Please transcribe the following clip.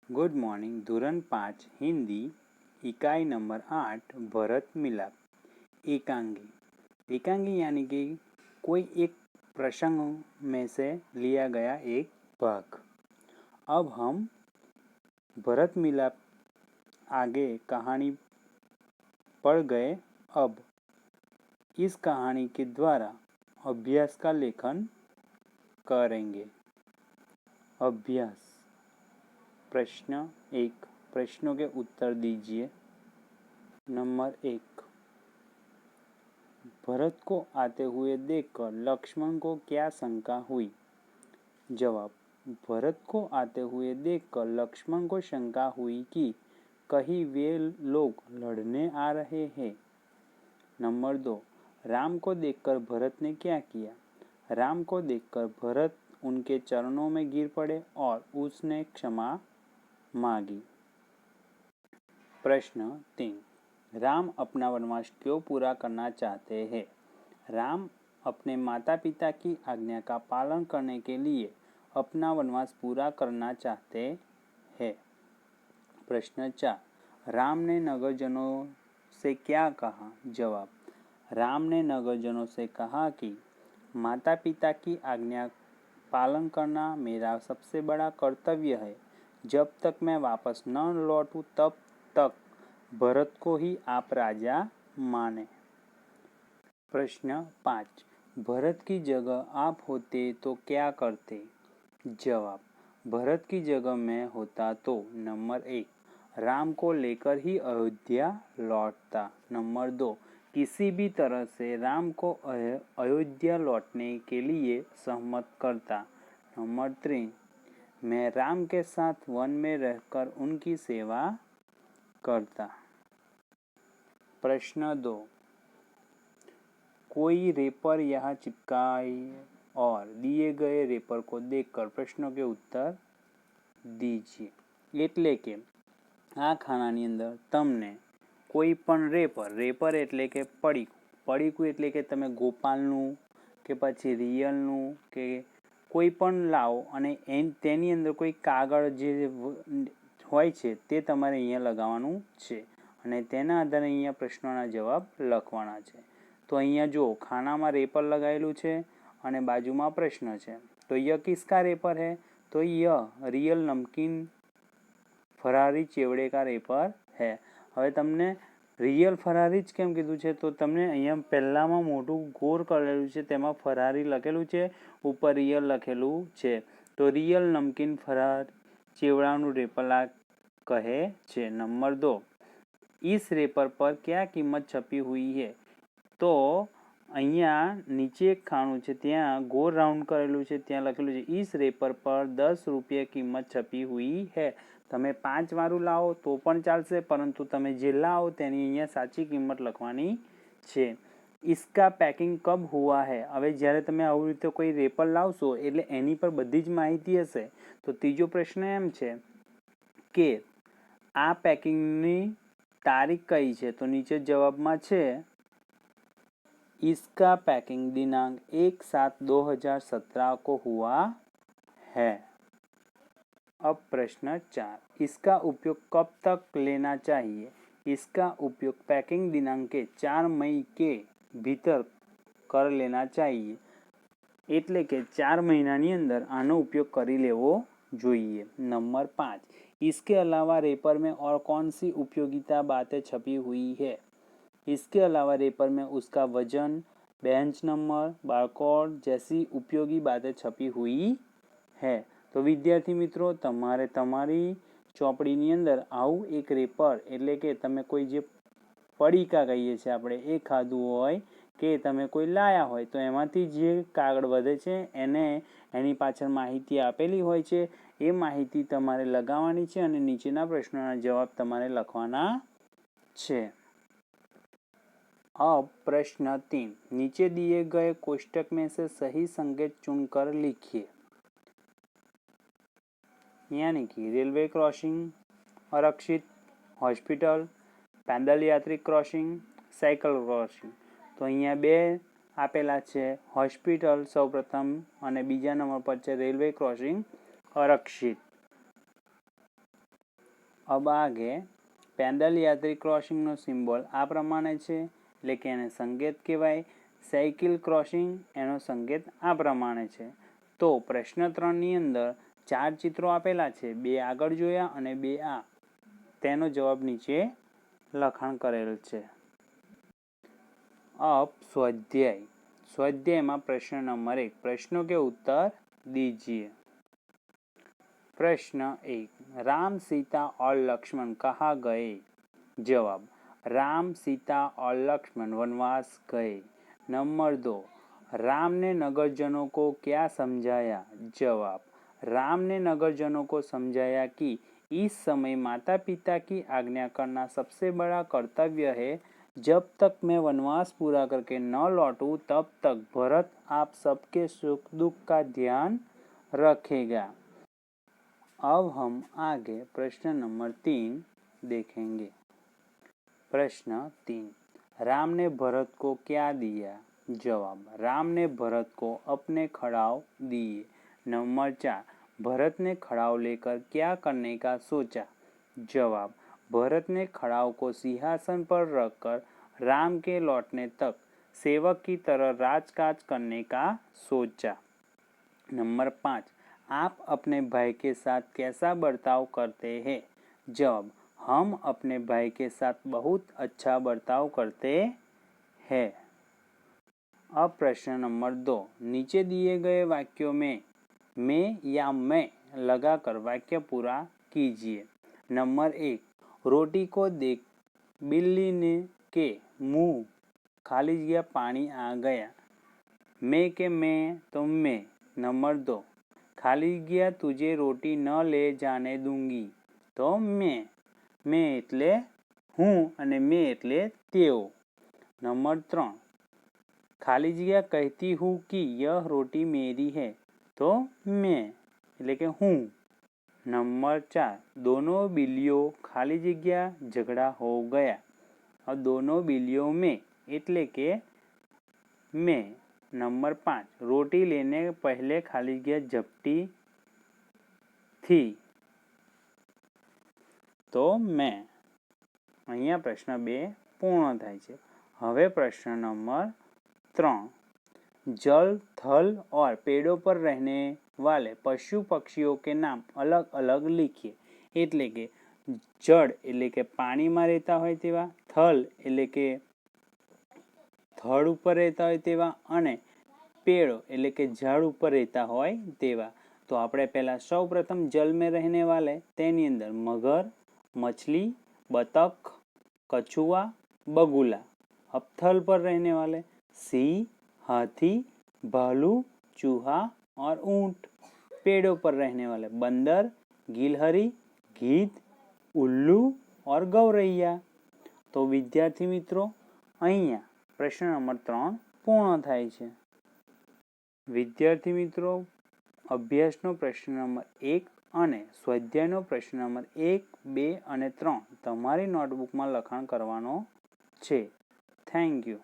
Good morning. धोरण 5 हिंदी, इकाई number 8 Bharat Milap. एकांगी। एकांगी यानी कि कोई एक प्रसंग में से लिया गया एक भाग। अब हम भरत मिलाप आगे कहानी पढ़ गए। अब इस कहानी के द्वारा अभ्यास का लेखन करेंगे। अभ्यास। प्रश्न 1। प्रश्नों के उत्तर दीजिए। नंबर 1। भरत को आते हुए देखकर लक्ष्मण को क्या शंका हुई? जवाब। भरत को आते हुए देखकर लक्ष्मण को शंका हुई कि कहीं वे लोग लड़ने आ रहे हैं। नंबर 2। राम को देखकर भरत ने क्या किया? राम को देखकर भरत उनके चरणों में गिर पड़े और उसने क्षमा मांगी। प्रश्न 3। राम अपना वनवास क्यों पूरा करना चाहते हैं? राम अपने माता पिता की आज्ञा का पालन करने के लिए अपना वनवास पूरा करना चाहते हैं। प्रश्न 4। राम ने नगरजनों से क्या कहा? जवाब। राम ने नगरजनों से कहा कि माता पिता की आज्ञा पालन करना मेरा सबसे बड़ा कर्तव्य है। जब तक मैं वापस न लौटूं तब तक भरत को ही आप राजा माने। प्रश्न 5। भरत की जगह आप होते तो क्या करते? जवाब। भरत की जगह मैं होता तो नंबर 1। राम को लेकर ही अयोध्या लौटता। नंबर 2। किसी भी तरह से राम को अयोध्या लौटने के लिए सहमत करता। नंबर 3। मैं राम के साथ वन में रहकर उनकी सेवा करता। प्रश्न 2। कोई रेपर यहाँ चिपकाए और दिए गए रेपर को देखकर प्रश्नों के उत्तर दीजिए। એટલે કે આ ખાનાની અંદર તમને કોઈ પણ રેપર એટલે કે પડીકું એટલે કે તમે ગોપાલનું કે પછી રિયલનું કે કોઈ પણ લાવો અને તેની અંદર કોઈ કાગળ જે હોય છે તે તમારે અહીંયા લગાવવાનું છે અને તેના આધારે અહીંયા પ્રશ્નોના જવાબ લખવાના છે। તો અહીંયા જો ખાનામાં રેપર लगाયેલું છે અને બાજુમાં પ્રશ્ન છે। તો ય किसका रेपर है? तो य रियल नमकीन फरारी चेवड़े का रेपर है। હવે તમને રિયલ ફરારી જ કેમ કીધું છે? તો તમને અહીંયા પહેલામાં મોટું ગોળ કરેલું છે, તેમાં ફરારી લખેલું છે, ઉપર રિયલ લખેલું છે। તો રિયલ નમકીન ફરાર ચેવડાનું રેપર કહે છે। નંબર 2। इस रेपर पर क्या किंमत छपी हुई है? तो અહીંયા નીચે એક ખાનું છે, ત્યાં ગોળ રાઉન્ડ કરેલું છે, ત્યાં લખેલું છે इस रेपर पर 10 रुपये किंमत छपी हुई है। તમે 5 વાળું લાવો તો પણ ચાલશે, પરંતુ તમે જે લાવો તેની અહીંયા સાચી કિંમત લખવાની છે। इसका पैकिंग कब हुआ है? હવે જ્યારે તમે આવી રીતે કોઈ રેપર લાવશો એટલે એની પર બધી જ માહિતી હશે। તો ત્રીજો પ્રશ્ન એમ છે કે આ પેકિંગની તારીખ કઈ છે? તો નીચે જવાબમાં છે इसका पैकिंग दिनांक 1/7/2017 को हुआ है। अब प्रश्न 4। इसका उपयोग कब तक लेना चाहिए? इसका उपयोग पैकिंग दिनांक के 4 मई के भीतर कर लेना चाहिए। એટલે કે 4 મહિનાની અંદર આનો ઉપયોગ કરી લેવો જોઈએ। नंबर 5। इसके अलावा रेपर में और कौन सी उपयोगिता बातें छपी हुई है? इसके अलावा रेपर में उसका वजन, बेंच नंबर, बारकोड जैसी उपयोगी बातें छपी हुई है। तो विद्यार्थी मित्रों, તમારે તમારી ચોપડીની અંદર આવું એક રેપર એટલે કે તમે કોઈ જે પડીકા કહીએ છીએ આપણે એ ખાધું હોય કે તમે કોઈ લાયા હોય તો એમાંથી જે કાગળ વધે છે એને એની પાછળ માહિતી આપેલી હોય છે એ માહિતી તમારે લગાવવાની છે અને નીચેના પ્રશ્નોના જવાબ તમારે લખવાના છે। अब प्रश्न 3। नीचे दिए गए कोष्टक में से सही संकेत चुनकर लिखिए। यानी कि रेलवे क्रॉसिंग, आरक्षित, हॉस्पिटल, पैदल यात्री क्रॉसिंग, साइकिल क्रॉसिंग। तो अहींया बे आपेला छे हॉस्पिटल सौप्रथम અને બીજા નંબર પર છે રેલવે ક્રોસિંગ આરક્ષિત। अब आगे પેડલ યાત્રી ક્રોસિંગનો સિમ્બોલ આ પ્રમાણે છે, એટલે કે એને સંકેત કહેવાય. સાયકલ ક્રોસિંગ એનો સંકેત આ પ્રમાણે છે. તો પ્રશ્ન 3ની અંદર 4 ચિત્રો આપેલા છે, 2 આગળ જોયા અને 2 આ. તેનો જવાબ નીચે લખાણ કરેલ છે. अब स्वाध्याय. स्वाध्यायમાં प्रश्न नंबर 1. प्रश्नों के उत्तर दीजिए. प्रश्न 1. राम, सीता और लक्ष्मण कहाँ गए? जवाब: राम, सीता और लक्ष्मण वनवास गए. नंबर 2. राम ने नगरजनों को क्या समझाया? जवाब: राम ने नगरजनों को समझाया कि इस समय माता पिता की आज्ञा करना सबसे बड़ा कर्तव्य है. जब तक मैं वनवास पूरा करके न लौटूं तब तक भरत आप सबके सुख दुख का ध्यान रखेगा. अब हम आगे प्रश्न नंबर 3 देखेंगे. प्रश्न 3. राम ने भरत को क्या दिया? जवाब: राम ने भरत को अपने खड़ाव दिए. नंबर 4. भरत ने खड़ाव लेकर क्या करने का सोचा? जवाब: भरत ने खड़ाव को सिंहासन पर रखकर राम के लौटने तक सेवक की तरह राजकाज करने का सोचा. नंबर 5. आप अपने भाई के साथ कैसा बर्ताव करते हैं? जवाब: हम अपने भाई के साथ बहुत अच्छा बर्ताव करते हैं. अब प्रश्न नंबर 2. नीचे दिए गए वाक्यों में मैं या मैं लगाकर वाक्य पूरा कीजिए. नंबर 1. रोटी को देख बिल्ली ने के मुंह खाली जगह पानी आ गया. मैं के मैं तो मैं. नंबर 2. खाली जगह तुझे रोटी न ले जाने दूंगी. तो मैं એટલે હું અને मैं એટલે તેઓ. नंबर 3. खाली जगह कहती हूँ कि यह रोटी मेरी है. तो मैं એટલે કે હું. नंबर 4. दोनों बिल्लियों खाली जगह झगड़ा हो गया. और दोनों बिल्लियों में એટલે કે मैं. नंबर 5. रोटी लेने पहले खाली जगह झपटी थी. तो मैं. અહીંયા પ્રશ્ન 2 પૂર્ણ થાય છે. હવે પ્રશ્ન નંબર 3. जल, थल और पेड़ों पर रहने वाले पशु पक्षियों के नाम अलग अलग लिखिए. એટલે કે જળ એટલે કે પાણીમાં રહેતા હોય તેવા, થલ એટલે કે થડ ઉપર રહેતા હોય તેવા અને પેડો એટલે કે ઝાડ ઉપર રહેતા હોય તેવા. તો આપણે પહેલા સૌ પ્રથમ જલ में रहने वाले તેની અંદર મગર, मछली, बतख, कछुआ, बगुला. अब थल पर रहने वाले सिंह, हाथी, भालू, चूहा और ऊंट. पेड़ों पर रहने वाले बंदर, गिलहरी, गीध, उल्लू और गौरैया. तो विद्यार्थी मित्रों અહીંયા પ્રશ્ન નંબર 3 પૂર્ણ થાય છે. વિદ્યાર્થી મિત્રો અભ્યાસનો પ્રશ્ન નંબર 1 અને સ્વાધ્યાયનો પ્રશ્ન નંબર 1, 2 અને 3 તમારી નોટબુકમાં લખાણ કરવાનો છે. Thank you.